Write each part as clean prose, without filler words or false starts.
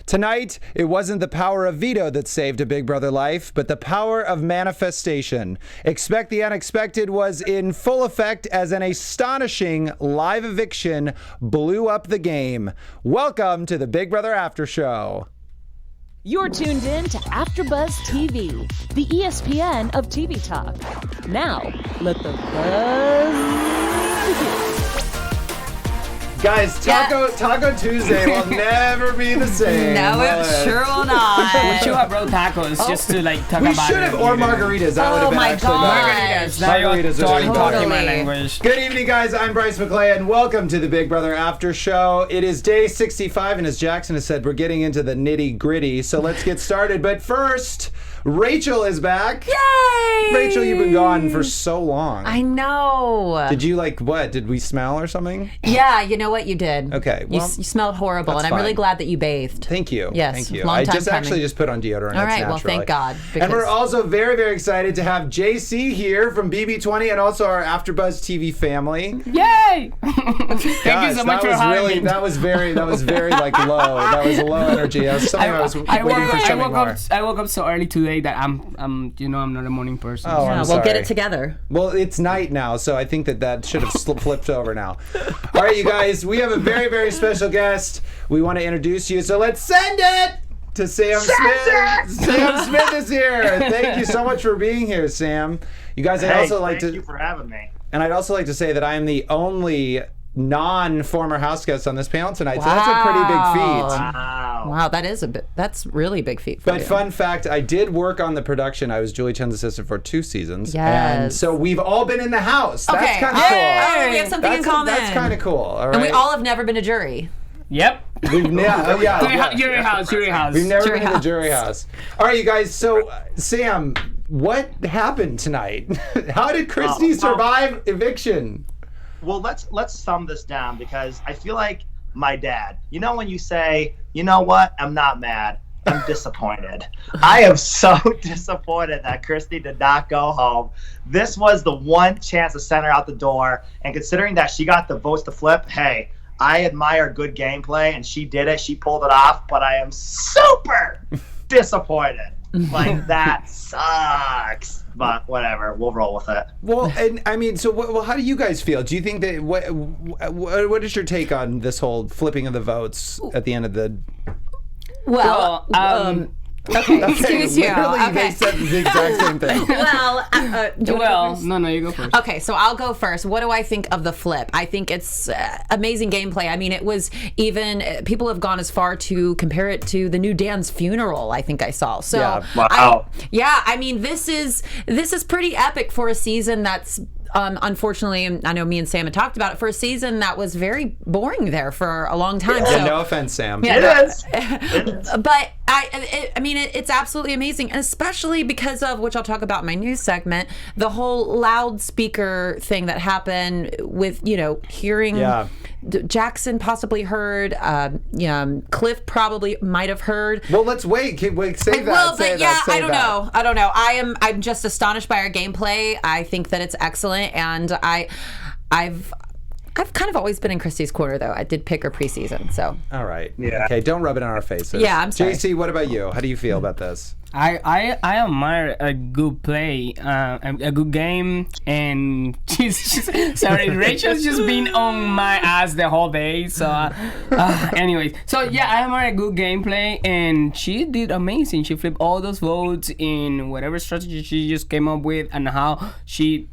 Tonight, it wasn't the power of veto that saved a Big Brother life, but the power of manifestation. Expect the unexpected was in full effect as an astonishing live eviction blew up the game. Welcome to the Big Brother After Show. You're tuned in to AfterBuzz TV, the ESPN of TV talk. Now, let the buzz begin. Guys, Taco Tuesday will never be the same. No, it sure will not. We should have brought tacos just to talk about it. We should have, or margaritas. That would have been actually Margaritas. Now you're talking my language. Good evening, guys. I'm Bryce McLeay, and welcome to the Big Brother After Show. It is day 65, and as Jackson has said, we're getting into the nitty-gritty, so let's get started. But first, Rachel is back. Yay! Rachel, you've been gone for so long. I know. Did you what? Did we smell or something? Yeah, you know what? You did. Okay. Well, you smelled horrible, and I'm really glad that you bathed. Thank you. Yes. Thank you. Long I time just coming. actually just put on deodorant. All right. Naturally. Well, thank God. And we're also very, very excited to have JC here from BB20 and also our AfterBuzz TV family. Yay! Thank you so much for having me. That was very low. That was low energy. That was something I was waiting for something more. I woke up so early today that I'm not a morning person. Oh, yeah, we'll get it together. Well, it's night now, so I think that should have flipped over now. All right, you guys, we have a very, very special guest. We want to introduce you, so let's send it to Sam Smith. Sam Smith is here. Thank you so much for being here, Sam. You guys, thank you for having me. And I'd also like to say that I am the only non-former house guest on this panel tonight, so that's a pretty big feat. Wow, that's really big feat for you. But fun fact, I did work on the production. I was Julie Chen's assistant for 2 seasons. Yes. And so we've all been in the house. That's Okay. kind of cool. Oh, we have something in common. That's kind of cool. All right. And we all have never been to jury. Yep. Jury house. We've never been to the jury house. All right, you guys. So, Sam, what happened tonight? How did Christy survive eviction? Well, let's sum this down because I feel like my dad. You know when you say, you know what, I'm not mad, I'm disappointed. I am so disappointed that Christy did not go home. This was the one chance to send her out the door, and considering that she got the votes to flip, hey, I admire good gameplay, and she did it. She pulled it off, but I am super disappointed. Like, that sucks. But whatever, we'll roll with it. Well, and I mean, so how do you guys feel? Do you think that what is your take on this whole flipping of the votes at the end of the? Well, okay, excuse you. Literally, they said the exact same thing. No, you go first. Okay, so I'll go first. What do I think of the flip? I think it's amazing gameplay. I mean, it was even, people have gone as far to compare it to the new Dan's funeral, I think I saw. So, yeah. Wow. I mean, this is pretty epic for a season that's, unfortunately, I know me and Sam had talked about it, for a season that was very boring there for a long time. Yeah, so, no offense, Sam. Yeah, It is. But I mean, it's absolutely amazing, and especially because of, which I'll talk about in my news segment, the whole loudspeaker thing that happened with, hearing. Yeah. Jackson possibly heard. Cliff probably might have heard. Well, let's wait. Save that. Well, say but that, yeah, I don't know. I'm just astonished by our gameplay. I think that it's excellent, and I've kind of always been in Christy's corner, though. I did pick her preseason, so. All right. Yeah. Okay, don't rub it on our faces. Yeah, I'm sorry. JC, what about you? How do you feel about this? I admire a good play, a good game, and sorry, Rachel's just been on my ass the whole day. So, anyways, so yeah, I admire a good gameplay, and she did amazing. She flipped all those votes in whatever strategy she just came up with, and how she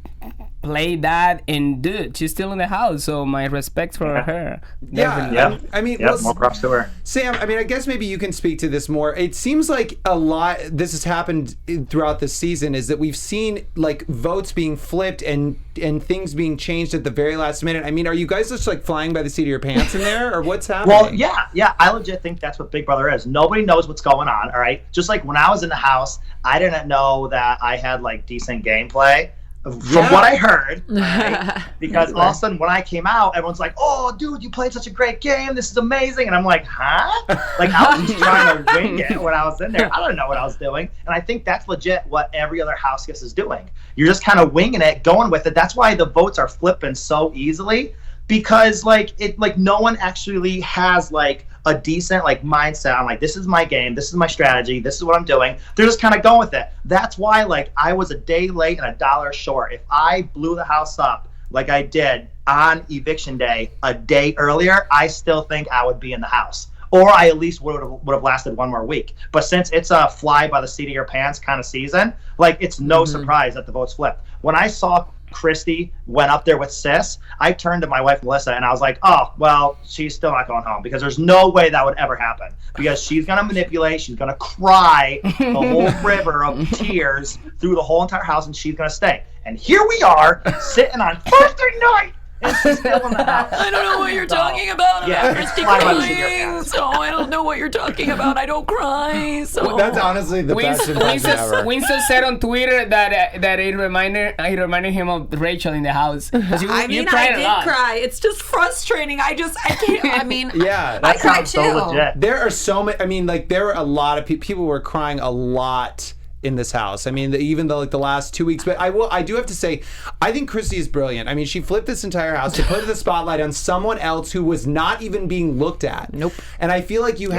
played that, and dude, she's still in the house, so my respect for her. Yeah. I mean, more props to her. Sam, I mean, I guess maybe you can speak to this more. It seems like a lot, this has happened throughout the season, is that we've seen like votes being flipped and things being changed at the very last minute. I mean, are you guys just like flying by the seat of your pants in there, or what's happening? Well, yeah, I legit think that's what Big Brother is. Nobody knows what's going on, all right? Just like when I was in the house, I didn't know that I had like decent gameplay. From what I heard, right? Because all of a sudden when I came out, everyone's like, oh, dude, you played such a great game. This is amazing. And I'm like, huh? Like, I was just trying to wing it when I was in there. I don't know what I was doing. And I think that's legit what every other house guest is doing. You're just kind of winging it, going with it. That's why the votes are flipping so easily, because like no one actually has like a decent like mindset on like, this is my game, this is my strategy, this is what I'm doing. They're just kind of going with it. That's why like I was a day late and $1 short. If I blew the house up like I did on eviction day a day earlier, I still think I would be in the house. Or I at least would have lasted one more week. But since it's a fly by the seat of your pants kind of season, like it's no surprise that the votes flipped. When I saw Christy went up there with Sis, I turned to my wife Melissa and I was like, oh, well, she's still not going home, because there's no way that would ever happen, because she's going to manipulate, she's going to cry the whole river of tears through the whole entire house, and she's going to stay. And here we are sitting on Thursday night. And she's still in the house. I don't know what you're talking about. Yeah, Christy fly by the crying. seat of your pants. So I don't know what you're talking about. I don't cry. So That's honestly the best impression ever. Winston said on Twitter that it reminded him of Rachel in the house. I mean, I did cry. It's just frustrating. I can't. I mean, Yeah, I That cry sounds too. so legit. there are so many. I mean, like there were a lot of people were crying a lot in this house. I mean, even though like the last 2 weeks, but I do have to say, I think Christy is brilliant. I mean, she flipped this entire house to put the spotlight on someone else who was not even being looked at. Nope. And I feel like we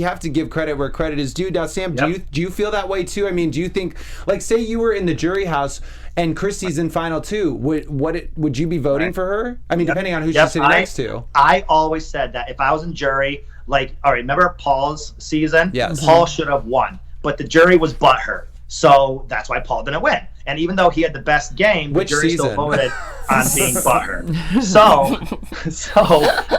have to give credit where credit is due. Now, Sam, do you feel that way too? I mean, do you think, like, say you were in the jury house and Christy's in final two, would you be voting for her? I mean, depending on who she's sitting next to. I always said that if I was in jury, like, all right, remember Paul's season? Yes. Paul should have won, but the jury was butthurt. So that's why Paul didn't win. And even though he had the best game, the jury still voted on being butthurt. So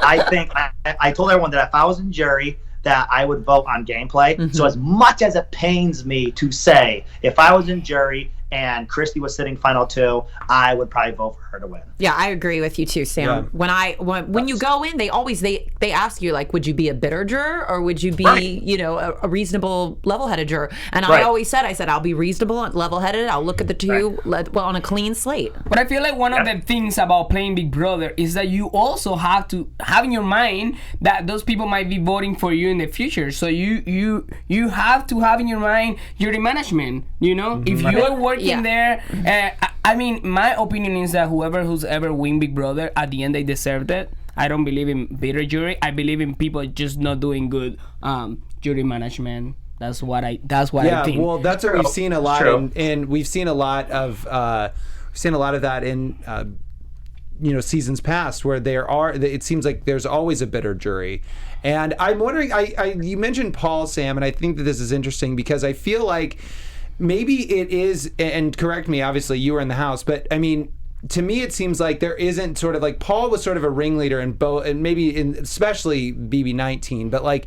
I think I told everyone that if I was in jury, that I would vote on gameplay. So as much as it pains me to say, if I was in jury and Christy was sitting final two, I would probably vote for her to win. Yeah, I agree with you too, Sam. Yeah. When you go in, they always they ask you, like, would you be a bitter juror or would you be a reasonable, level-headed juror? And I always said I'll be reasonable and level-headed. I'll look at the two on a clean slate. But I feel like one of the things about playing Big Brother is that you also have to have in your mind that those people might be voting for you in the future. So you have to have in your mind jury management. You know, if you are working there, I mean, my opinion is that who's ever win Big Brother, at the end they deserved it. I don't believe in bitter jury. I believe in people just not doing good jury management. That's what I think. Yeah, well, that's what we've seen a lot, and we've seen a lot of that in seasons past, where it seems like there's always a bitter jury. And I'm wondering, you mentioned Paul, Sam, and I think that this is interesting because I feel like maybe it is, and correct me, obviously you were in the house, but I mean, to me it seems like there isn't sort of like, Paul was sort of a ringleader in both, and maybe especially BB19, but like,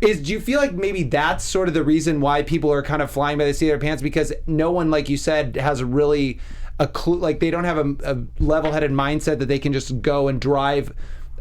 do you feel like maybe that's sort of the reason why people are kind of flying by the seat of their pants, because no one, like you said, has really a clue, like they don't have a level-headed mindset that they can just go and drive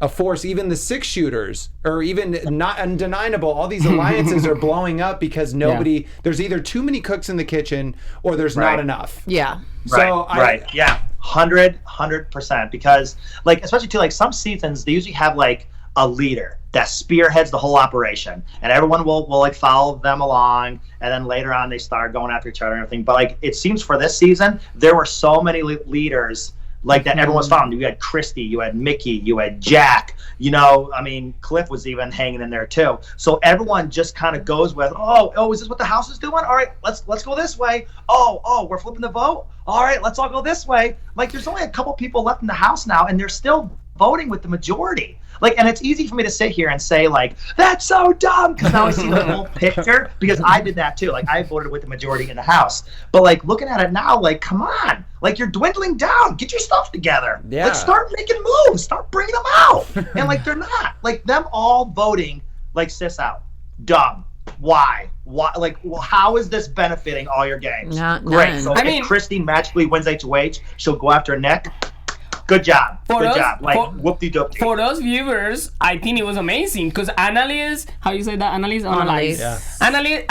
a force. Even the 6-shooters, or even not undeniable, all these alliances are blowing up because there's either too many cooks in the kitchen or there's not enough. Yeah. So Yeah. 100%. Because like, especially too, like some seasons, they usually have like a leader that spearheads the whole operation, and everyone will like follow them along, and then later on they start going after each other and everything. But like, it seems for this season, there were so many leaders like that everyone was following. You had Christy, you had Mickey, you had Jack, I mean, Cliff was even hanging in there too. So everyone just kind of goes with, oh, is this what the house is doing? All right, let's go this way. Oh, we're flipping the vote. All right, let's all go this way. Like, there's only a couple people left in the house now, and they're still voting with the majority. Like, and it's easy for me to sit here and say, like, that's so dumb, because now I see the whole picture, because I did that too. Like, I voted with the majority in the house. But, like, looking at it now, like, come on. Like, you're dwindling down. Get your stuff together. Yeah. Like, start making moves. Start bringing them out. And, like, they're not. Like, them all voting, like, Sis out. Dumb. Why? Like, well, how is this benefiting all your games? Great. So if Christy magically wins HOH, she'll go after Nick. Good job. Good job. Like, whoop-de-doop. For those viewers, I think it was amazing because Annalise, how you say that? Annalise? Yeah. Annalise.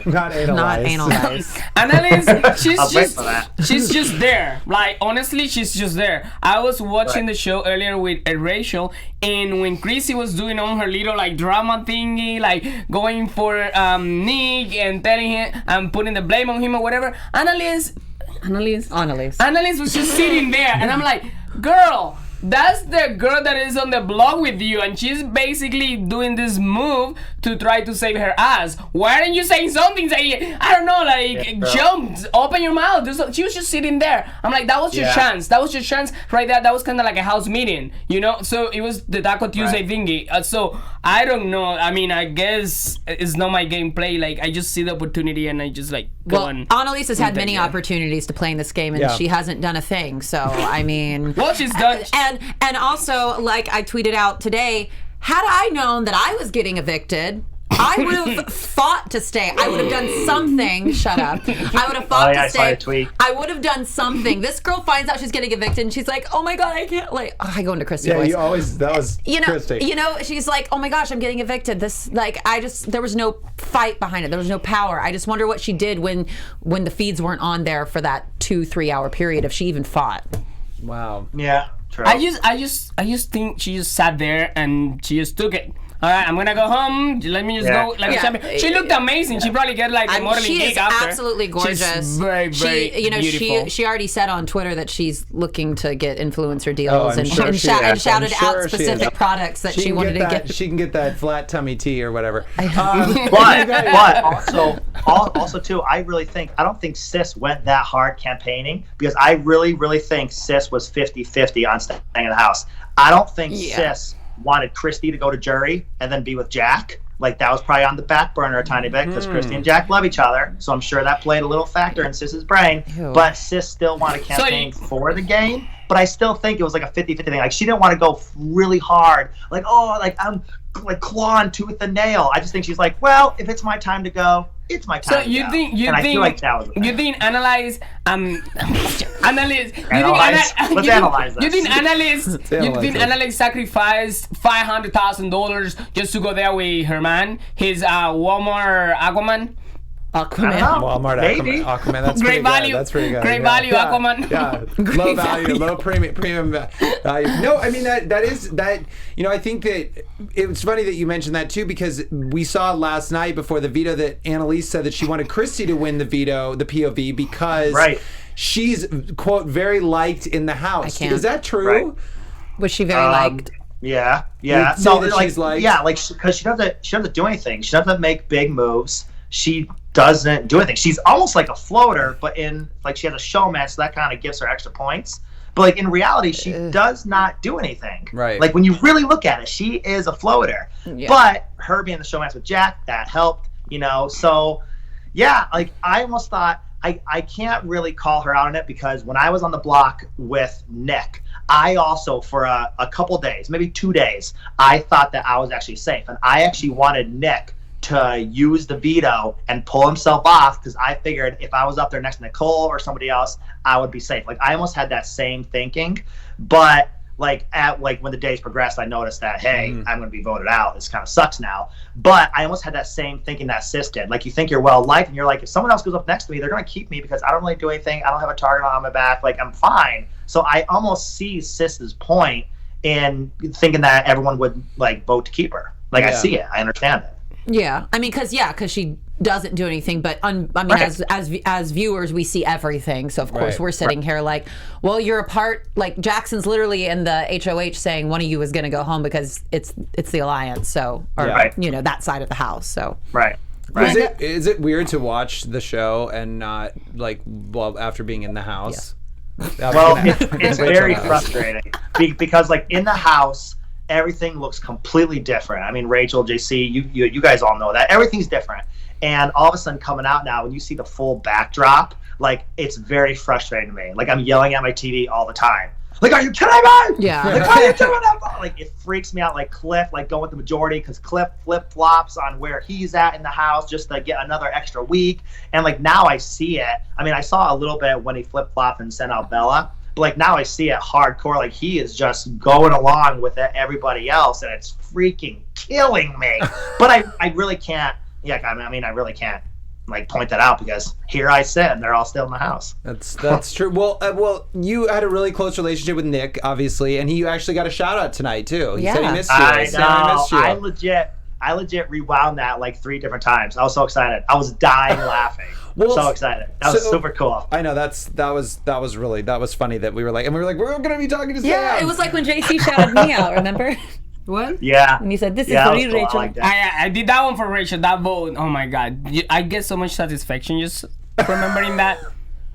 Not analyze. Annalise, she's for just there. Like, honestly, she's just there. I was watching the show earlier with Rachel, and when Chrissy was doing on her little, like, drama thingy, like, going for Nick and telling him and putting the blame on him or whatever, Annalise was just sitting there, and I'm like, girl, that's the girl that is on the block with you, and she's basically doing this move to try to save her ass. Why aren't you saying something? Say, I don't know, like, jump, open your mouth. She was just sitting there. I'm like, that was your chance. That was your chance right there. That was kind of like a house meeting, you know? So it was the Taco Tuesday thingy. So I don't know. I mean, I guess it's not my gameplay. Like, I just see the opportunity and I just like go on. Annalise has had many opportunities to play in this game, and she hasn't done a thing. So I mean, well, she's done. And also, like I tweeted out today, had I known that I was getting evicted, I would have fought to stay. I would have done something. Shut up. I would have fought to stay. I saw your tweet. I would have done something. This girl finds out she's getting evicted, and she's like, "Oh my god, I can't." Like, I go into Christy voice. That was Christy. You know, she's like, "Oh my gosh, I'm getting evicted." This, like, there was no fight behind it. There was no power. I just wonder what she did when the feeds weren't on there for that 2-3 hour period, if she even fought. Wow. Yeah. True. I just think she just sat there and she just took it. All right, I'm gonna go home. Let me just go like a champion. She looked amazing. She probably get like a modeling gig after. She is absolutely gorgeous. She's very, very beautiful. She already said on Twitter that she's looking to get influencer deals and shouted out specific products that she wanted to get. She can get that flat tummy tea or whatever. But also too, I don't think Sis went that hard campaigning, because I really think Sis was 50-50 on staying in the house. I don't think Sis wanted Christy to go to jury and then be with Jack. Like, that was probably on the back burner a tiny bit, because Christy and Jack love each other. So I'm sure that played a little factor in Sis's brain. Ew. But Sis still wanted to campaign for the game. But I still think it was like a 50-50 thing. Like, she didn't want to go really hard. Like, I'm like clawing tooth and nail. I just think she's like, well, if it's my time to go, it's my time. So you think analyze sacrificed $500,000 just to go there with her man, his Walmart Aquaman? Walmart maybe. Aquaman. That's great value. That's pretty good. Great value, Aquaman. Yeah, low value, low premium value. No, I mean that is. You know, I think that it's funny that you mentioned that too, because we saw last night before the veto that Annalise said that she wanted Christy to win the veto, the POV, because she's, quote, very liked in the house. Is that true? Right. Was she very liked? Yeah. So like, she's liked? Yeah, like, because she doesn't do anything. She doesn't make big moves. She doesn't do anything. She's almost like a floater, but in, like, she has a showman, so that kind of gives her extra points. But, like, in reality, she does not do anything. Right. Like, when you really look at it, she is a floater. Yeah. But her being the showman with Jack, that helped, you know. So, yeah, like, I almost thought, I can't really call her out on it, because when I was on the block with Nick, I also, for a couple days, maybe 2 days, I thought that I was actually safe. And I actually wanted Nick to use the veto and pull himself off, because I figured if I was up there next to Nicole or somebody else, I would be safe. Like, I almost had that same thinking, but when the days progressed, I noticed that, hey, I'm going to be voted out. This kind of sucks now. But I almost had that same thinking that Sis did. Like, you think you're well liked, and you're like, if someone else goes up next to me, they're going to keep me because I don't really do anything. I don't have a target on my back. Like, I'm fine. So I almost see Sis's point in thinking that everyone would, like, vote to keep her. Like, I see it. I understand it. Yeah, I mean, because she doesn't do anything, but I mean, as viewers, we see everything. So of course we're sitting here like, well, you're a part. Like, Jackson's literally in the HOH saying one of you is going to go home because it's the alliance. So you know, that side of the house. So Is it weird to watch the show and not after being in the house? Yeah. Well, it's very frustrating because, like, in the house, everything looks completely different. I mean, Rachel, JC, you guys all know that. Everything's different. And all of a sudden coming out now, when you see the full backdrop, like, it's very frustrating to me. Like, I'm yelling at my TV all the time. Like, are you kidding me? Yeah. Like, why are you doing that? Like, it freaks me out. Like, Cliff, like, going with the majority, because Cliff flip-flops on where he's at in the house just to get another extra week. And, like, now I see it. I mean, I saw a little bit when he flip-flopped and sent out Bella. But, like, now I see it hardcore. Like, he is just going along with everybody else, and it's freaking killing me. But I really can't. Yeah, I mean, I really can't, like, point that out, because here I sit and they're all still in the house. That's true. Well, you had a really close relationship with Nick, obviously, and he actually got a shout out tonight too. He said he missed you. I know. I legit. I legit rewound that like 3 different times. I was so excited. I was dying laughing. So excited. That was super cool. I know that was funny that we were like we're gonna be talking to Sam. Yeah, it was like when JC shouted me out. Remember? What? Yeah. And he said, "This is for you, cool. Rachel." I like that. I did that one for Rachel. That vote. Oh my God. I get so much satisfaction just remembering that.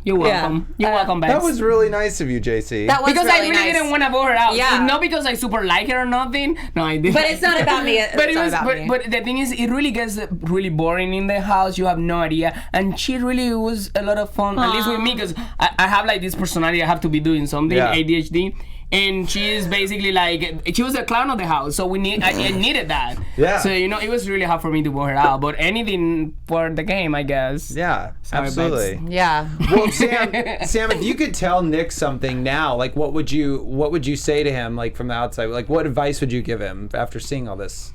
You're welcome. You're welcome, Bex. That was really nice of you, JC. That was because really I really nice. didn't want to vote her out. Yeah. Not because I super like her or nothing. No, I didn't. But it's not about me. But the thing is, it really gets really boring in the house. You have no idea. And she really was a lot of fun, at least with me, because I have like this personality. I have to be doing something, ADHD. And she is basically like, she was the clown of the house, so I needed that. Yeah. So, it was really hard for me to vote her out, but anything for the game, I guess. Yeah, Sorry, absolutely. Bex. Yeah. Well, Sam, if you could tell Nick something now, like what would you say to him, like from the outside? Like what advice would you give him after seeing all this?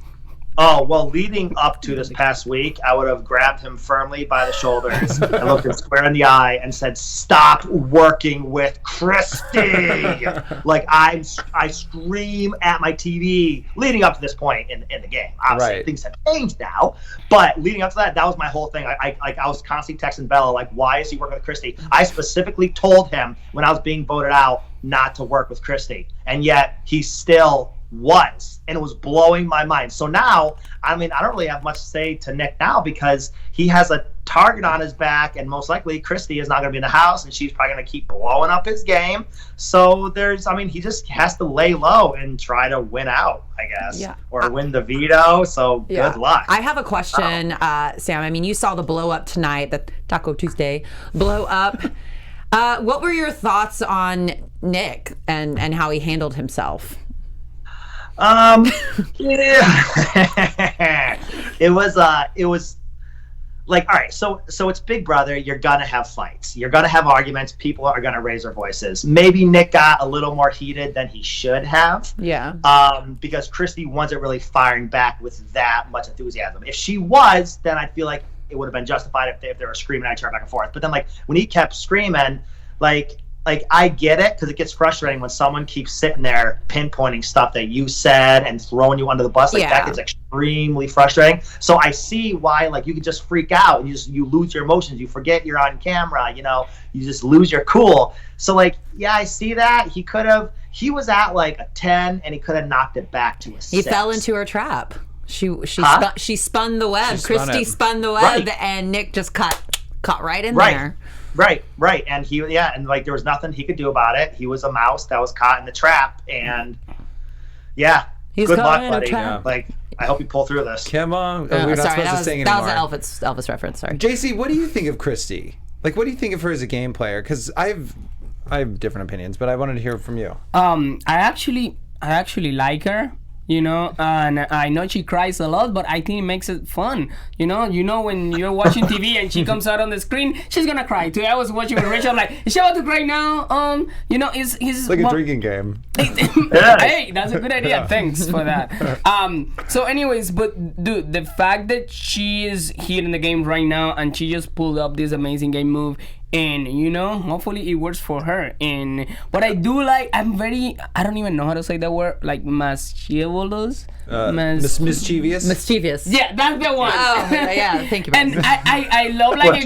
Oh, well, leading up to this past week, I would have grabbed him firmly by the shoulders and looked him square in the eye and said, "Stop working with Christy." Like, I scream at my TV leading up to this point in the game. Obviously, things have changed now. But leading up to that was my whole thing. I was constantly texting Bella, like, why is he working with Christy? I specifically told him when I was being voted out not to work with Christy. And yet, he still was, and it was blowing my mind. So now, I mean, I don't really have much to say to Nick now because he has a target on his back, and most likely Christy is not going to be in the house, and she's probably going to keep blowing up his game. So he just has to lay low and try to win out, I guess, or win the veto. So good luck. I have a question, Sam. I mean, you saw the blow up tonight, the Taco Tuesday blow up. What were your thoughts on Nick and how he handled himself? It was like, all right, so it's Big Brother. You're gonna have fights. You're gonna have arguments. People are gonna raise their voices. Maybe Nick got a little more heated than he should have. Yeah. Because Christy wasn't really firing back with that much enthusiasm. If she was, then I feel like it would have been justified if they were screaming at each other back and forth. But then, like, when he kept screaming, like I get it, because it gets frustrating when someone keeps sitting there pinpointing stuff that you said and throwing you under the bus. Like, that gets extremely frustrating. So I see why, like, you could just freak out and you lose your emotions. You forget you're on camera. You just lose your cool. So, like, yeah, I see that. He was at like a 10, and he could have knocked it back to a 6. He fell into her trap. She spun the web. Christy spun the web, and Nick just caught right in there. Right. And and like there was nothing he could do about it. He was a mouse that was caught in the trap, and he's good luck, in a buddy. trap. Like, I hope you pull through this. Come on. We're not supposed to sing anymore. That was an Elvis reference, sorry. JC, what do you think of Christy? Like, what do you think of her as a game player? Because I have different opinions, but I wanted to hear from you. I actually like her. And I know she cries a lot, but I think it makes it fun. When you're watching TV and she comes out on the screen, she's gonna cry. Today I was watching with Rachel, I'm like, is she about to cry now? It's like a drinking game. Hey, that's a good idea. Thanks for that. So anyways, but dude, the fact that she is here in the game right now and she just pulled up this amazing game move, and hopefully it works for her. And what I do like, I don't even know how to say that word, like mischievous. Mischievous. Yeah, that's the one. Oh, yeah, thank you. And I love like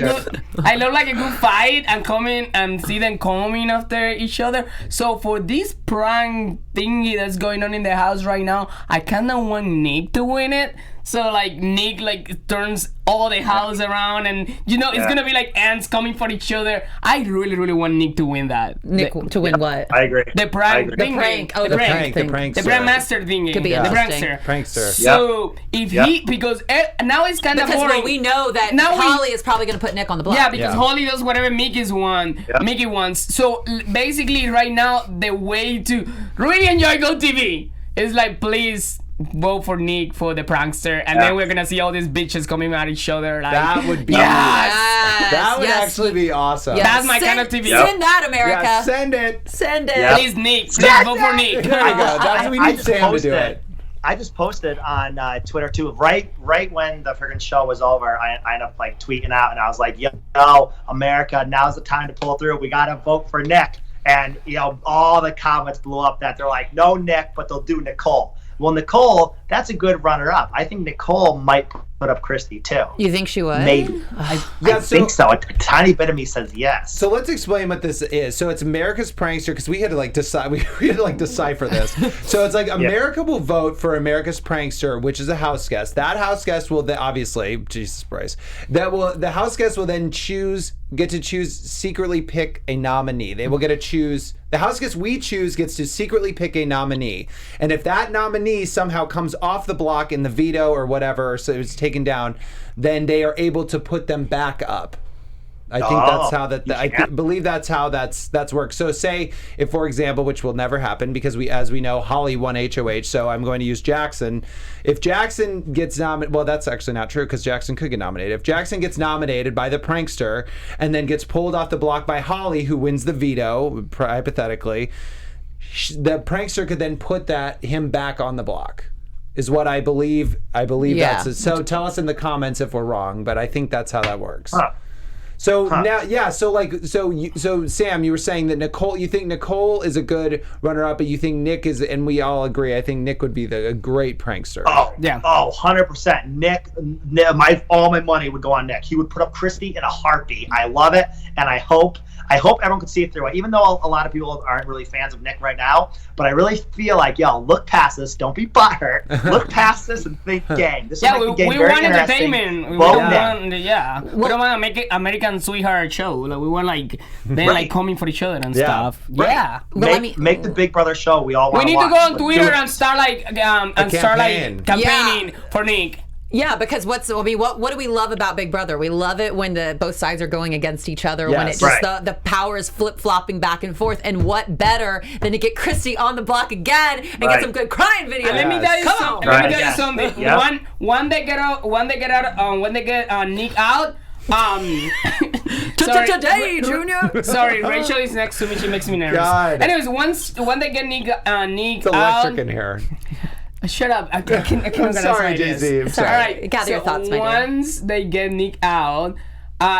a good fight and coming and see them coming after each other. So for this prank thingy that's going on in the house right now, I kind of want Nick to win it. So like Nick like turns all the house around, and it's gonna be like ants coming for each other. I really, really want Nick to win that. To win what? I agree. The prank thing. The prank. Oh, the prankster. The prankmaster thing. Could be the interesting. Prankster. So if because now it's kind of boring. Because we know that Holly is probably going to put Nick on the block. Yeah, because Holly does whatever Mickey wants. So basically right now, the way to really enjoy Go TV is like, please vote for Nick for the prankster, and then we're gonna see all these bitches coming at each other. Like, that would be that would actually be awesome. Yes. That's my kind of TV. Send that, America. Yeah, send it. Please, Nick. Please vote for Nick. We need Sam to do it. I just posted on Twitter too. Right when the friggin' show was over, I ended up like tweeting out, and I was like, "Yo, America, now's the time to pull through. We gotta vote for Nick." And all the comments blew up that they're like, "No Nick, but they'll do Nicole." Well, Nicole, that's a good runner-up. I think Nicole might put up Christy too. You think she would? Maybe. I think so. A tiny bit of me says yes. So let's explain what this is. So it's America's Prankster, because we had to decide. We had to decipher this. So it's like America will vote for America's Prankster, which is a house guest. That house guest will then, obviously, Jesus Christ, the house guest will then get to choose, secretly pick a nominee. They will get to choose. The house guest we choose gets to secretly pick a nominee. And if that nominee somehow comes off the block in the veto or whatever, so it's taken down, then they are able to put them back up. I think that's how believe that's how that's worked. So say if, for example, which will never happen because as we know, Holly won HOH, so I'm going to use Jackson. If Jackson gets nominated, well, that's actually not true because Jackson could get nominated. If Jackson gets nominated by the prankster and then gets pulled off the block by Holly, who wins the veto, hypothetically, the prankster could then put him back on the block. Is what I believe. That's it. So tell us in the comments if we're wrong, but I think that's how that works. Huh. So now, so Sam, you were saying that you think Nicole is a good runner-up, but you think Nick is, and we all agree, I think Nick would be a great prankster. Oh, yeah. Oh, 100%. Nick, all my money would go on Nick. He would put up Christy in a heartbeat. I love it, and I hope everyone could see it through it, even though a lot of people aren't really fans of Nick right now. But I really feel like, look past this. Don't be butthurt. Look past this and think game. This will make the game very interesting. We don't want to make it American Sweetheart show. Like, we want them coming for each other and stuff. Right. Yeah. Well, make the Big Brother show we all want to watch. We need to go on Twitter and start campaigning for Nick. Yeah, because what do we love about Big Brother? We love it when both sides are going against each other, when it just the power is flip-flopping back and forth. And what better than to get Christy on the block again and get some good crying videos? Let me tell you something. Yep. When they get Nick out. Today, Junior. Sorry, Rachel is next to me. She makes me nervous. God. Anyways, when they get Nick it's electric in here. Shut up! I can't. I'm sorry, JC. I'm sorry. All right, gather your thoughts, my dear. Once they get Nick out,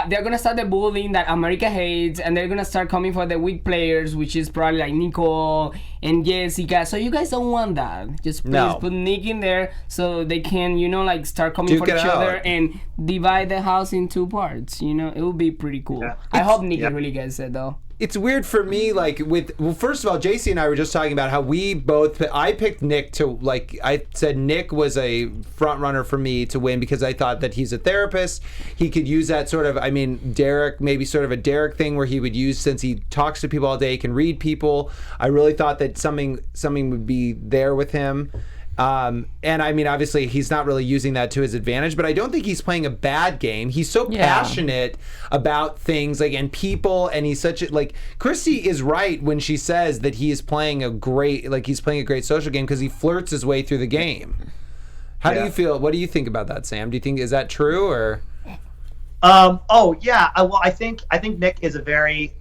they're gonna start the bullying that America hates, and they're gonna start coming for the weak players, which is probably like Nicole and Jessica. So you guys don't want that. Just please put Nick in there so they can, start coming for each other and divide the house in two parts. It would be pretty cool. Yeah. I hope Nick really gets it though. It's weird for me, first of all, JC and I were just talking about how I picked Nick I said Nick was a front runner for me to win because I thought that he's a therapist. He could use that sort of, Derek, maybe sort of a Derek thing where he would use, since he talks to people all day, he can read people. I really thought that something would be there with him. And obviously he's not really using that to his advantage, but I don't think he's playing a bad game. He's so passionate about things and people, and he's such Christy is right when she says that he is playing a great social game because he flirts his way through the game. How do you feel? What do you think about that, Sam? Do you think, is that true or? Well, I think Nick is a very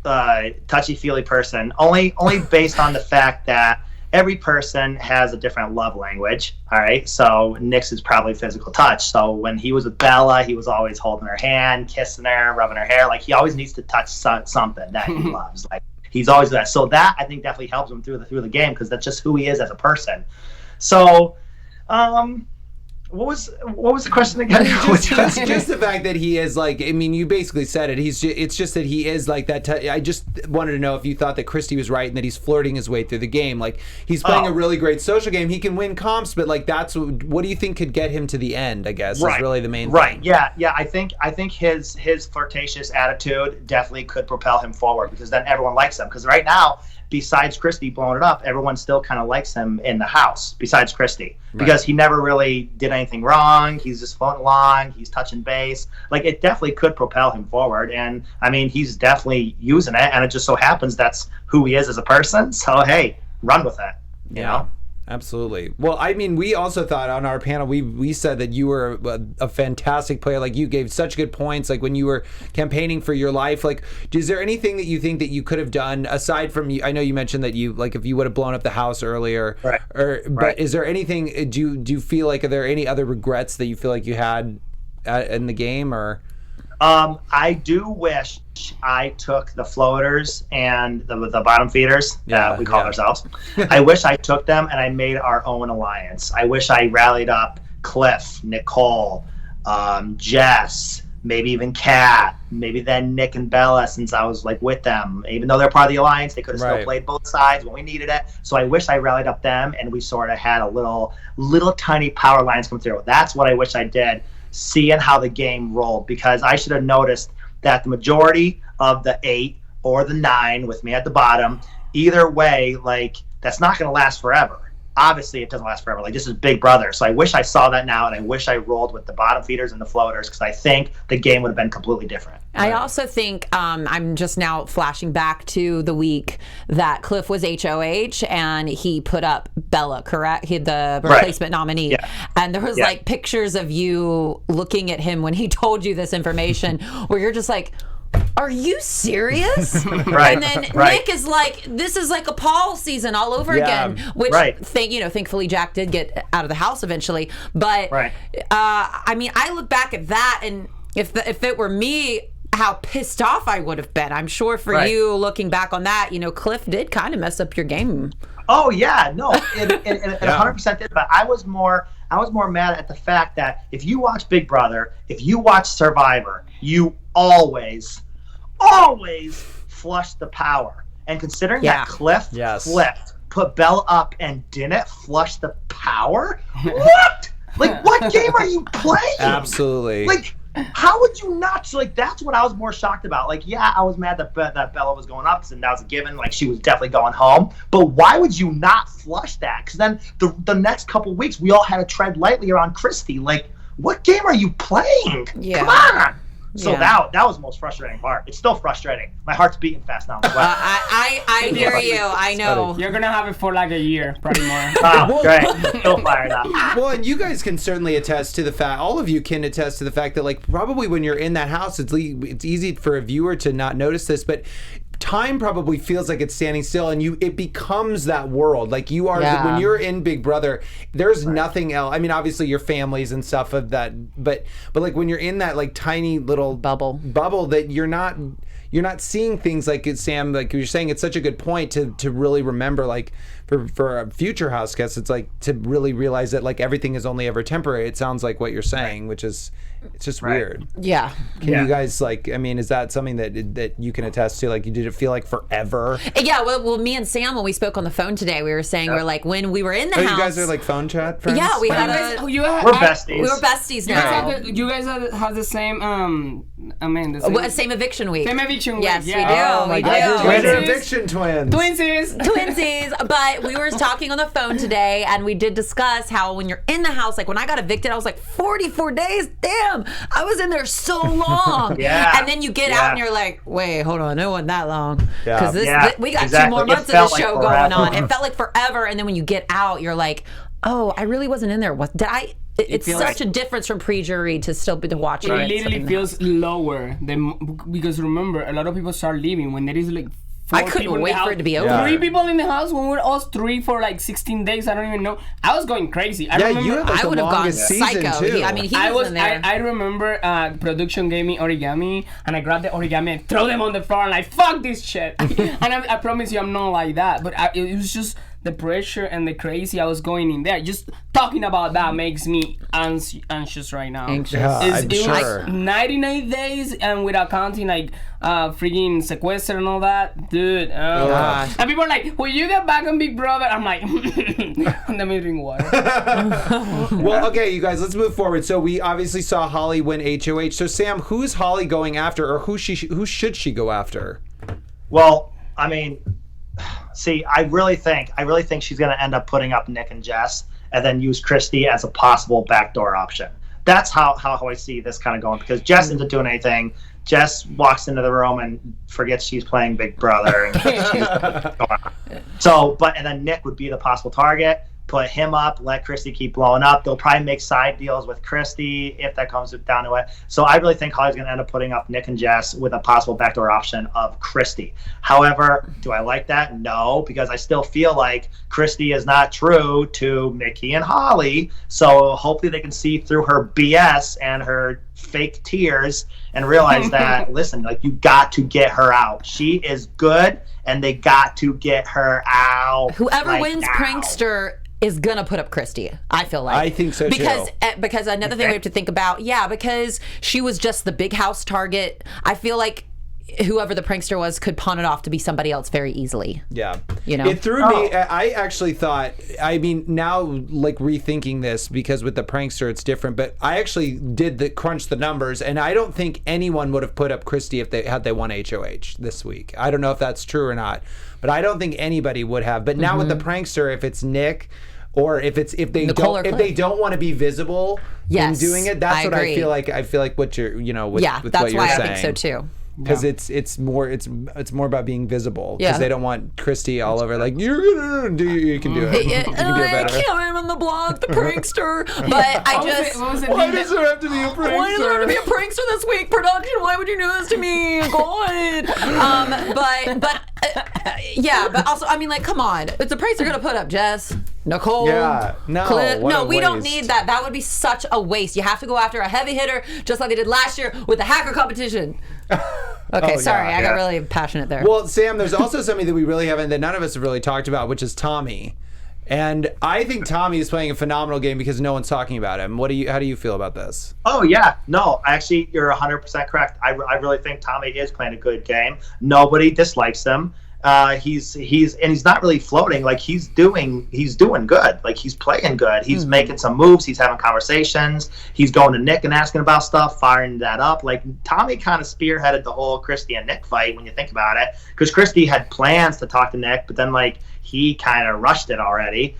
touchy-feely person, only based on the fact that every person has a different love language, all right? So Nick's is probably physical touch. So when he was with Bella, he was always holding her hand, kissing her, rubbing her hair. He always needs to touch something that he loves. He's always that. So that, I think, definitely helps him through the game because that's just who he is as a person. So, what was the question again? just the fact that he is you basically said it. It's just that he is like that. I just wanted to know if you thought that Christy was right and that he's flirting his way through the game. He's playing a really great social game. He can win comps, but that's what do you think could get him to the end? I guess is really the main thing. Right. Yeah. I think his flirtatious attitude definitely could propel him forward because then everyone likes him. Because right now, besides Christy blowing it up, everyone still kind of likes him in the house, besides Christy, because he never really did anything wrong. He's just floating along. He's touching base. It definitely could propel him forward. And, he's definitely using it, and it just so happens that's who he is as a person. So, hey, run with it, you know? Absolutely. Well, we also thought on our panel, we said that you were a fantastic player. You gave such good points, when you were campaigning for your life. Is there anything that you think that you could have done aside from I know you mentioned that you, if you would have blown up the house earlier, but is there anything, do you feel are there any other regrets that you feel like you had in the game or? I do wish I took the floaters and the bottom feeders that we call ourselves. I wish I took them and I made our own alliance. I wish I rallied up Cliff, Nicole, Jess, maybe even Kat, maybe then Nick and Bella, since I was like with them. Even though they're part of the alliance, they could have still played both sides when we needed it. So I wish I rallied up them and we sort of had a little tiny power alliance come through. That's what I wish I did, seeing how the game rolled, because I should have noticed that the majority of the 8 or the 9 with me at the bottom, either way, like, that's not going to last forever. Obviously, it doesn't last forever. Like, this is Big Brother. So I wish I saw that now, and I wish I rolled with the bottom feeders and the floaters, because I think the game would have been completely different. I also think I'm just now flashing back to the week that Cliff was HOH and he put up Bella, correct? He had the replacement nominee. Yeah. And there was like pictures of you looking at him when he told you this information where you're just like, are you serious? And then Nick is like, this is like a Paul season all over again, which thankfully Jack did get out of the house eventually. But I mean, I look back at that, and if it were me, how pissed off I would have been. I'm sure for you, looking back on that, Cliff did kind of mess up your game. Oh yeah, no, it 100% did. But I was more mad at the fact that if you watch Big Brother, if you watch Survivor, you always flush the power. And considering that Cliff flipped, put Bella up, and didn't flush the power, what? Like, what game are you playing? Absolutely. Like, how would you not? Like, that's what I was more shocked about. Like, yeah, I was mad that Bella was going up, and that was a given. Like, she was definitely going home. But why would you not flush that? Because then the next couple weeks, we all had to tread lightly around Christy. Like, what game are you playing? Yeah. Come on. So that was the most frustrating part. It's still frustrating. My heart's beating fast now. I hear you. I know. You're gonna have it for like a year, probably more. Oh, great. Still fired up. Well, and you guys can certainly attest to the fact. All of you can attest to the fact that, like, probably when you're in that house, it's easy for a viewer to not notice this, but time probably feels like it's standing still, and it becomes that world. Like, you are when you're in Big Brother, there's nothing else. I mean, obviously your families and stuff of that, but like when you're in that like tiny little bubble that you're not seeing things like it, Sam, like you're saying. It's such a good point to really remember, like for a future house guest, it's like to really realize that like everything is only ever temporary. It sounds like what you're saying, which is, it's just weird. Yeah. Can you guys, like, I mean, is that something that you can attest to? Like, did it feel like forever? Yeah, well, me and Sam, when we spoke on the phone today, we were saying, we're like, when we were in the house. You guys are like phone chat friends? Yeah, we had we're besties. We were besties now. You guys have the same, same eviction week. Same eviction week. Yes, we do. Oh my God, you're eviction twins. Twinsies. But we were talking on the phone today, and we did discuss how when you're in the house, like when I got evicted, I was like, 44 days? Damn, I was in there so long. And then you get out and you're like, wait, hold on, it wasn't that long. Because we got 2 more months of the show going on. It felt like forever. And then when you get out, you're like, oh, I really wasn't in there. It's such a difference from pre-jury to still be watching. It literally feels lower because remember, a lot of people start leaving when there is like 4 I couldn't wait for it to be over. 3 people in the house when we were us 3 for like 16 days. I don't even know. I was going crazy. I remember, you had like I would have gone psycho. Too. He was in there. I remember production gave me origami, and I grabbed the origami and throw them on the floor and like, fuck this shit. And I promise you, I'm not like that. But it was just the pressure and the crazy I was going in there. Just talking about that makes me anxious right now. I'm sure. Like 99 days and without counting like freaking sequester and all that, dude. And people are like, will you get back on Big Brother? I'm like, let me drink water. Well, okay, you guys, let's move forward. So we obviously saw Holly win HOH. So Sam, who's Holly going after, or who should she go after? Well, I mean, see, I really think she's going to end up putting up Nick and Jess, and then use Christy as a possible backdoor option. That's how I see this kind of going, because Jess isn't doing anything. Jess walks into the room and forgets she's playing Big Brother. And she's going on. So, and then Nick would be the possible target. put him up, let Christy keep blowing up. They'll probably make side deals with Christy if that comes down to it. So I really think Holly's going to end up putting up Nick and Jess with a possible backdoor option of Christy. However, do I like that? No, because I still feel like Christy is not true to Mickey and Holly. So hopefully they can see through her BS and her fake tears and realize that, listen, like, you got to get her out. She is good, and they got to get her out. Whoever wins Prankster is gonna put up Christy, I feel like. I think so, too. Because another thing we have to think about, because she was just the big house target. I feel like whoever the prankster was could pawn it off to be somebody else very easily. Yeah. You know? It threw me. I actually thought, I mean, now, like, rethinking this, because with the prankster it's different, but I actually did crunch the numbers, and I don't think anyone would have put up Christy if they won HOH this week. I don't know if that's true or not, but I don't think anybody would have. But now with the prankster, if it's Nick, or if they don't want to be visible in doing it, that's what I feel like. I feel like what you're, with what you're saying. That's why I think so too. Because it's more about being visible. Because they don't want Christy all over like, you can do it. You can do it better. I'm on the block, the prankster. But why does there have to be a prankster? Why does there have to be a prankster this week? Production, why would you do this to me? God. But also, I mean, like, come on. It's a prankster gonna put up, Jess, Nicole. Yeah. No. We don't need that. That would be such a waste. You have to go after a heavy hitter, just like they did last year with the hacker competition. Okay, sorry, I got really passionate there. Well, Sam, there's also something that none of us have really talked about, which is Tommy. And I think Tommy is playing a phenomenal game because no one's talking about him. How do you feel about this? Oh, yeah. No, actually, you're 100% correct. I really think Tommy is playing a good game. Nobody dislikes him. He's not really floating. Like, he's doing good. Like, he's playing good. He's making some moves. He's having conversations. He's going to Nick and asking about stuff, firing that up. Like, Tommy kind of spearheaded the whole Christy and Nick fight when you think about it, because Christy had plans to talk to Nick, but then, like, he kind of rushed it already.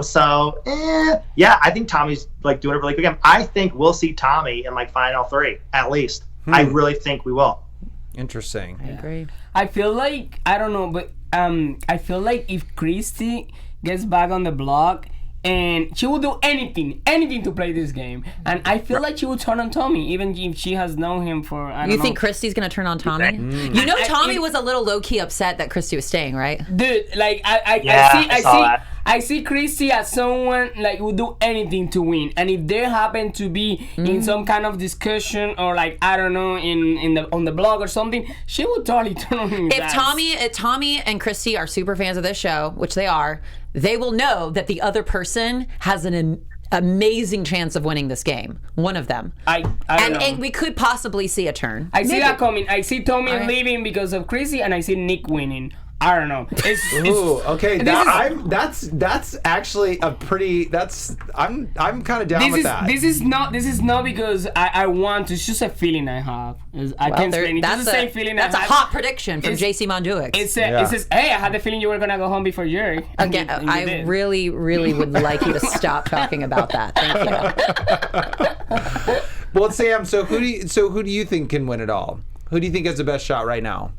So I think Tommy's like doing a really good game. I think we'll see Tommy in like final 3 at least. I really think we will. Interesting. I agree. I feel like, I don't know, but I feel like if Christy gets back on the block, and she will do anything to play this game, and I feel like she will turn on Tommy, even if she has known him for, I don't know. You think Christy's gonna turn on Tommy? Tommy was a little low-key upset that Christy was staying, right? Dude, like, I see Christy as someone like who do anything to win, and if there happen to be in some kind of discussion or like, I don't know, on the blog or something, she will totally turn on him. If Tommy and Christy are super fans of this show, which they are, they will know that the other person has an amazing chance of winning this game. One of them. I don't know. And we could possibly see a turn. I see that coming. I see Tommy leaving because of Chrissy, and I see Nick winning. I don't know. Okay. That's actually a pretty. I'm kind of down with that. This is not because I want to. It's just a feeling I have. I can't explain it. It's the same feeling I have. That's a hot prediction from JC Mounduix. It says, hey, I had the feeling you were gonna go home before Jurg. Again, I really, really would like you to stop talking about that. Thank you. Well, Sam. So who do you think can win it all? Who do you think has the best shot right now?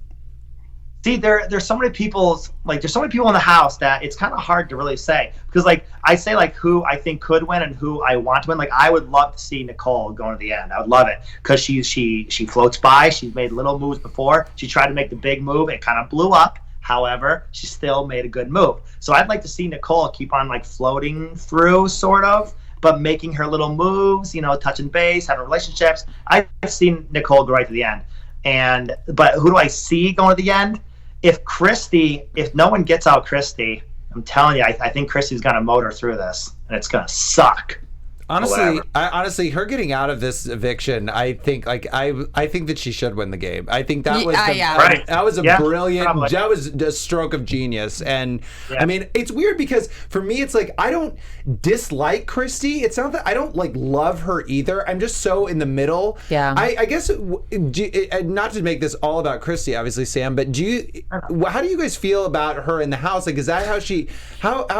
See, there's so many people in the house that it's kind of hard to really say, because like I say like who I think could win and who I want to win. Like, I would love to see Nicole going to the end. I would love it because she floats by. She's made little moves before. She tried to make the big move. It kind of blew up. However, she still made a good move. So I'd like to see Nicole keep on like floating through, sort of, but making her little moves. Touching base, having relationships. I've seen Nicole go right to the end. But who do I see going to the end? If no one gets out Christy, I'm telling you, I think Christy's gonna motor through this, and it's gonna suck. Honestly, her getting out of this eviction, I think that she should win the game. I think that was that was a brilliant, probably. That was a stroke of genius. And I mean, it's weird because for me, it's like I don't dislike Christy. It's not that I don't like love her either. I'm just so in the middle. Yeah. I guess not to make this all about Christy, obviously, Sam, but how do you guys feel about her in the house? Like, is that how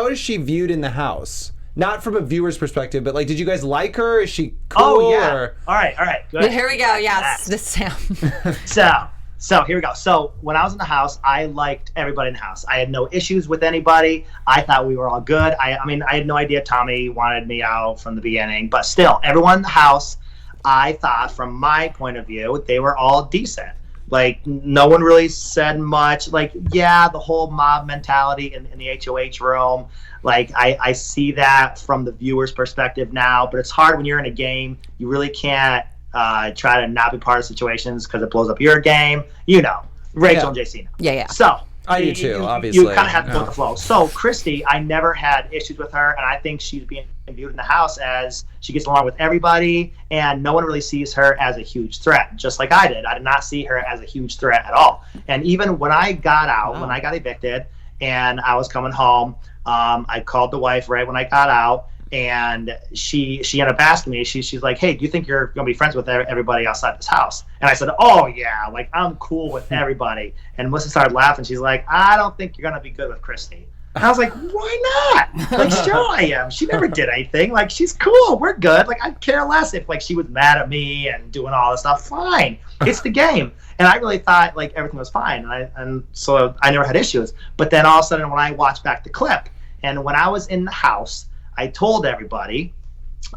is she viewed in the house? Not from a viewer's perspective, but like, did you guys like her? Is she cool? Oh, yeah. All right. Good. Here we go. Yes, this Sam. So here we go. So when I was in the house, I liked everybody in the house. I had no issues with anybody. I thought we were all good. I mean, I had no idea Tommy wanted me out from the beginning, but still, everyone in the house, I thought from my point of view, they were all decent. Like, no one really said much. Like, yeah, the whole mob mentality in the HOH room, like, I see that from the viewer's perspective now, but it's hard when you're in a game. You really can't try to not be part of situations because it blows up your game. You know, Rachel and JC know. Yeah. So I do too, obviously. You kind of have to go with the flow. So Christy, I never had issues with her, and I think she's being viewed in the house as she gets along with everybody, and no one really sees her as a huge threat, just like I did. I did not see her as a huge threat at all. And even when I got out, when I got evicted, and I was coming home, I called the wife right when I got out, and she ended up asking me, she's like, hey, do you think you're going to be friends with everybody outside this house? And I said, oh, yeah, like, I'm cool with everybody. And Melissa started laughing. She's like, I don't think you're going to be good with Christy. And I was like, why not? Like, sure I am. She never did anything. Like, she's cool. We're good. Like, I'd care less if, like, she was mad at me and doing all this stuff. Fine. It's the game. And I really thought, like, everything was fine. And so I never had issues. But then all of a sudden when I watched back the clip, and when I was in the house, I told everybody,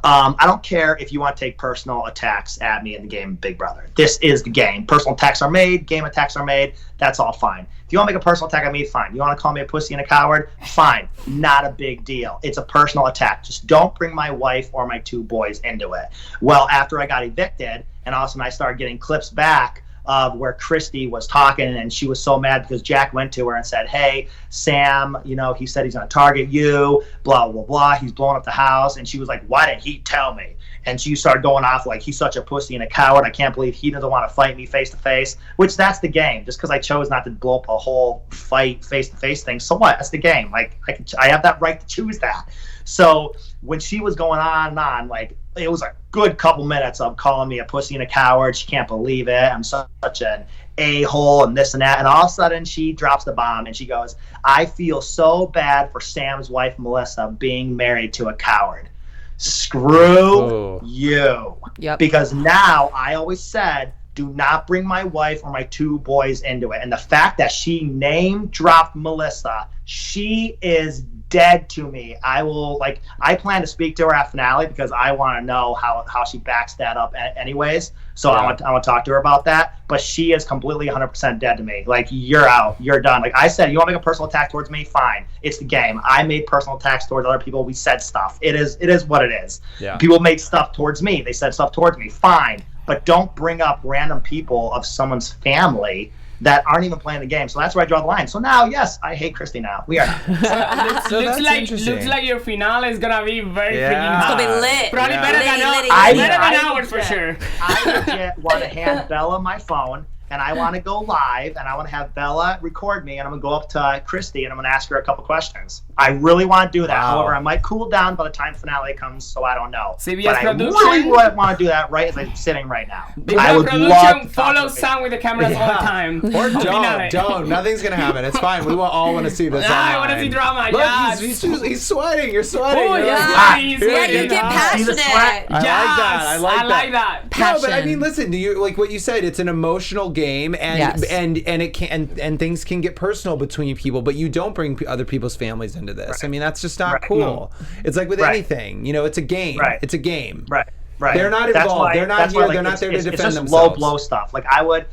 I don't care if you want to take personal attacks at me in the game Big Brother. This is the game. Personal attacks are made. Game attacks are made. That's all fine. If you want to make a personal attack at me, fine. You want to call me a pussy and a coward? Fine. Not a big deal. It's a personal attack. Just don't bring my wife or my 2 boys into it. Well, after I got evicted, and all of a sudden I started getting clips back of where Christy was talking, and she was so mad because Jack went to her and said, hey, Sam, you know, he said he's going to target you, blah, blah, blah. He's blowing up the house. And she was like, why didn't he tell me? And she started going off like, he's such a pussy and a coward. I can't believe he doesn't want to fight me face to face, which that's the game. Just because I chose not to blow up a whole fight face to face thing, so what? That's the game. Like, I have that right to choose that. So when she was going on and on, like, it was a good couple minutes of calling me a pussy and a coward. She can't believe it. I'm such an a-hole and this and that. And all of a sudden she drops the bomb and she goes, I feel so bad for Sam's wife, Melissa, being married to a coward. Screw you. Yep. Because now I always said, do not bring my wife or my 2 boys into it. And the fact that she name dropped Melissa, she is dead to me. I plan to speak to her at finale because I want to know how she backs that up anyways. So I want to talk to her about that. But she is completely 100% dead to me. Like, you're out. You're done. Like I said, you want to make a personal attack towards me? Fine. It's the game. I made personal attacks towards other people. We said stuff. It is what it is. Yeah. People made stuff towards me. They said stuff towards me. Fine. But don't bring up random people of someone's family that aren't even playing the game. So that's where I draw the line. So now, yes, I hate Christy now. We are. looks like your finale is gonna be very freaking It's gonna be lit. Probably better than ours for sure. I legit want to hand Bella my phone, and I want to go live, and I want to have Bella record me, and I'm going to go up to Christy, and I'm going to ask her a couple questions. I really want to do that. Wow. However, I might cool down by the time finale comes, so I don't know. CBS but production? I really want to do that right as I'm sitting right now. I would love to follow Sam with the cameras all the time. Or don't. Nothing's going to happen. It's fine. We all want to see this. I want to see drama. Look, yes. he's sweating. You're sweating. Oh, yeah. You get passionate. I like that. Passion. No, but I mean, listen, like what you said, it's an emotional game, and and things can get personal between people, but you don't bring other people's families into this. Right. I mean, that's just not cool. No. It's like with anything, it's a game. Right. It's a game. Right. They're not involved. They're not here. They're not there to defend themselves. It's just low blow stuff. Like I would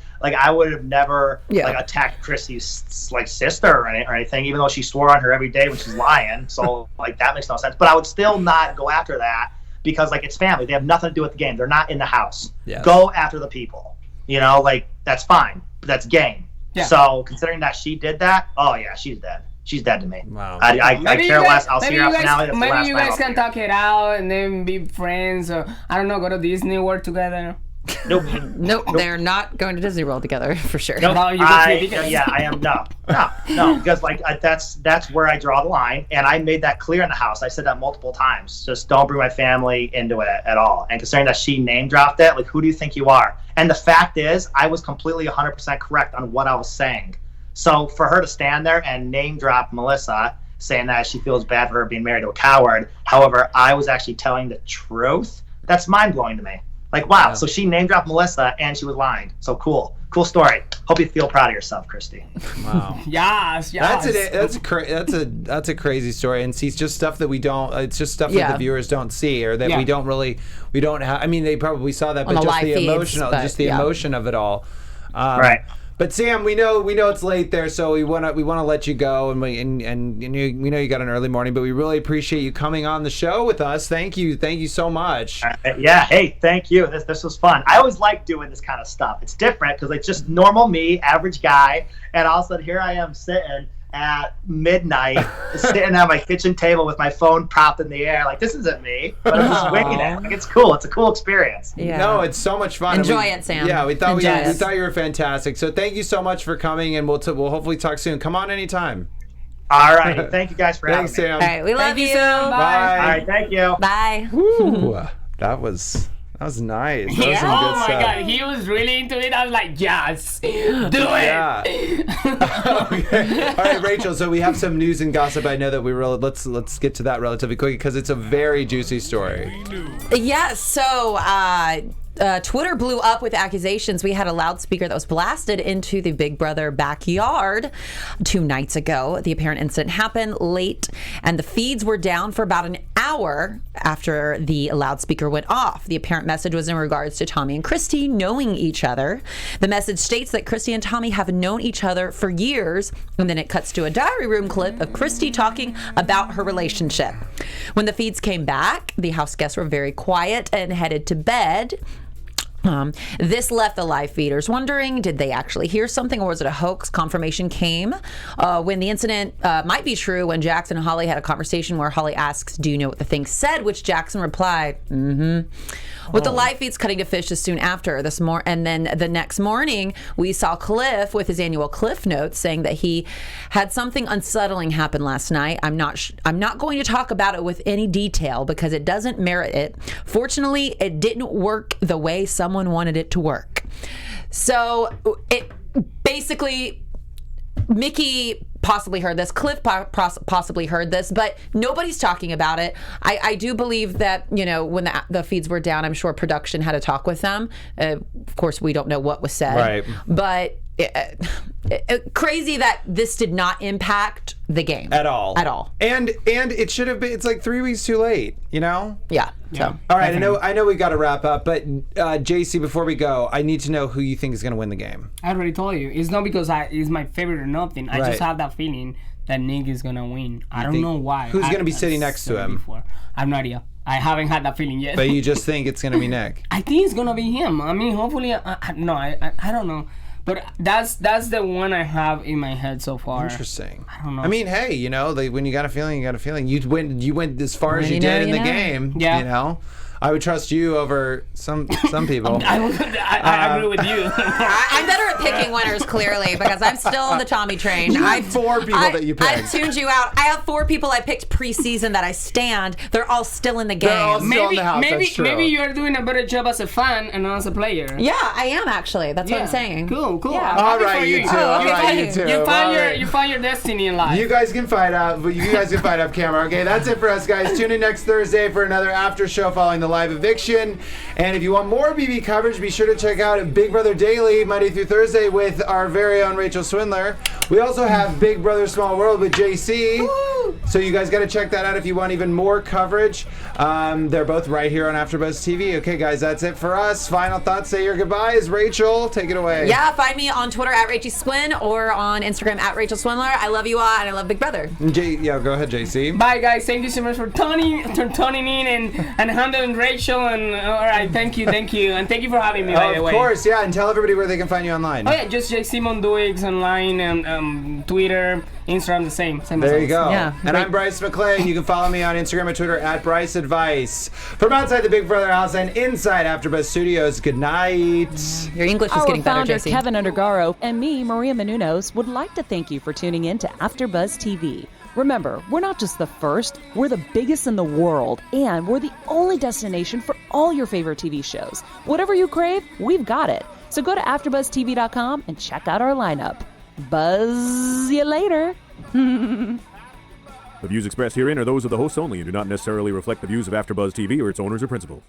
have never attacked Chrissy's sister or anything, even though she swore on her every day when she's lying. So that makes no sense. But I would still not go after that because it's family. They have nothing to do with the game. They're not in the house. Yes. Go after the people. That's fine. But that's game. Yeah. So considering that she did that, oh yeah, she's dead. She's dead to me. Wow. I care less. I'll see her at finale. Maybe you guys can talk it out and then be friends, or I don't know, go to Disney World together. Nope. They're not going to Disney World together for sure. Nope. I am no, because that's where I draw the line, and I made that clear in the house. I said that multiple times. Just don't bring my family into it at all. And considering that she name dropped it, who do you think you are? And the fact is, I was completely 100% correct on what I was saying. So for her to stand there and name drop Melissa, saying that she feels bad for her being married to a coward, however, I was actually telling the truth, that's mind-blowing to me. Wow, so she name dropped Melissa and she was lying. So cool story. hope you feel proud of yourself, Christy. Wow. Yes. That's a crazy story, and see, it's just stuff that we don't. It's just stuff that the viewers don't see, or that we don't have. I mean, they probably saw that, but just the emotion of it all. Right. But Sam, we know it's late there, so we want to let you go, and we know you got an early morning, but we really appreciate you coming on the show with us. Thank you so much. Yeah, hey, thank you. This was fun. I always like doing this kind of stuff. It's different because it's just normal me, average guy, and all of a sudden here I am sitting at midnight, sitting at my kitchen table with my phone propped in the air. Like, this isn't me, but I'm just winging it. Like, it's cool. It's a cool experience. Yeah. No, it's so much fun. Enjoy it, Sam. Yeah, we thought you were fantastic. So thank you so much for coming, and we'll hopefully talk soon. Come on anytime. All right. Thank you guys for having me. Thanks, Sam. All right, we love you. Sam. Bye. All right, thank you. Bye. Woo. That was nice. That was some good my stuff. God, he was really into it. I was like, yes, do it. Yeah. Okay. All right, Rachel. So we have some news and gossip. I know that let's get to that relatively quickly because it's a very juicy story. Yes. So Twitter blew up with accusations. We had a loudspeaker that was blasted into the Big Brother backyard 2 nights ago. The apparent incident happened late, and the feeds were down for about an hour after the loudspeaker went off. The apparent message was in regards to Tommy and Christy knowing each other. The message states that Christy and Tommy have known each other for years, and then it cuts to a diary room clip of Christy talking about her relationship. When the feeds came back, the house guests were very quiet and headed to bed. This left the live feeders wondering, did they actually hear something, or was it a hoax? Confirmation came when the incident might be true, when Jackson and Holly had a conversation where Holly asks, do you know what the thing said? Which Jackson replied, With the live feeds cutting to fish as soon after and then the next morning, we saw Cliff with his annual Cliff Notes saying that he had something unsettling happen last night. I'm not going to talk about it with any detail because it doesn't merit it. Fortunately, it didn't work the way someone wanted it to work. So it basically, Mickey possibly heard this, Cliff possibly heard this, but nobody's talking about it. I do believe that, when the feeds were down, I'm sure production had a talk with them. Of course, we don't know what was said. Right. But crazy that this did not impact the game. At all. And it should have been, it's like 3 weeks too late, Yeah. So. All right, I know we got to wrap up, but JC, before we go, I need to know who you think is going to win the game. I already told you. It's not because it's my favorite or nothing. I just have that feeling that Nick is going to win. I don't know why. Who's going to be sitting next to him? I have no idea. I haven't had that feeling yet. But you just think it's going to be Nick? I think it's going to be him. I mean, hopefully, I don't know. But that's the one I have in my head so far. Interesting. I don't know. I mean, hey, when you got a feeling, you got a feeling. You went as far as you did in the game. Yeah. I would trust you over some people. I agree with you. I'm better at picking winners, clearly, because I'm still on the Tommy train. You have 4 people that you picked. I've tuned you out. I have 4 people I picked preseason that I stand. They're all still in the game. They're all still in the house. That's true. Maybe you're doing a better job as a fan and not as a player. Yeah, I am actually. That's what I'm saying. Cool. Yeah. All right, you two. You found your destiny in life. You guys can fight out. You guys can fight off camera. Okay, that's it for us, guys. Tune in next Thursday for another after show following the live eviction. And if you want more BB coverage, be sure to check out Big Brother Daily Monday through Thursday with our very own Rachel Swindler. We also have Big Brother Small World with JC. Woo! So you guys got to check that out if you want even more coverage. They're both right here on AfterBuzz TV. Okay, guys, that's it for us. Final thoughts, say your goodbyes. Rachel, take it away. Yeah, find me on Twitter at Rachel Swin or on Instagram at Rachel Swindler. I love you all, and I love Big Brother. Go ahead, JC. Bye, guys. Thank you so much for tuning in and handling Rachel. And all right, thank you, and thank you for having me. By the way, of course, yeah. And tell everybody where they can find you online. Oh yeah, just JC Mounduix online and Twitter, Instagram, the same. There you go. Yeah. And I'm Bryce McLeay. You can follow me on Instagram and Twitter at Bryce Advice. From outside the Big Brother house and inside AfterBuzz Studios, good night. Your English is getting better, Our founder, JC. Kevin Undergaro, and me, Maria Menounos, would like to thank you for tuning in to AfterBuzz TV. Remember, we're not just the first, we're the biggest in the world, and we're the only destination for all your favorite TV shows. Whatever you crave, we've got it. So go to AfterBuzzTV.com and check out our lineup. Buzz you later. The views expressed herein are those of the hosts only and do not necessarily reflect the views of AfterBuzz TV or its owners or principals.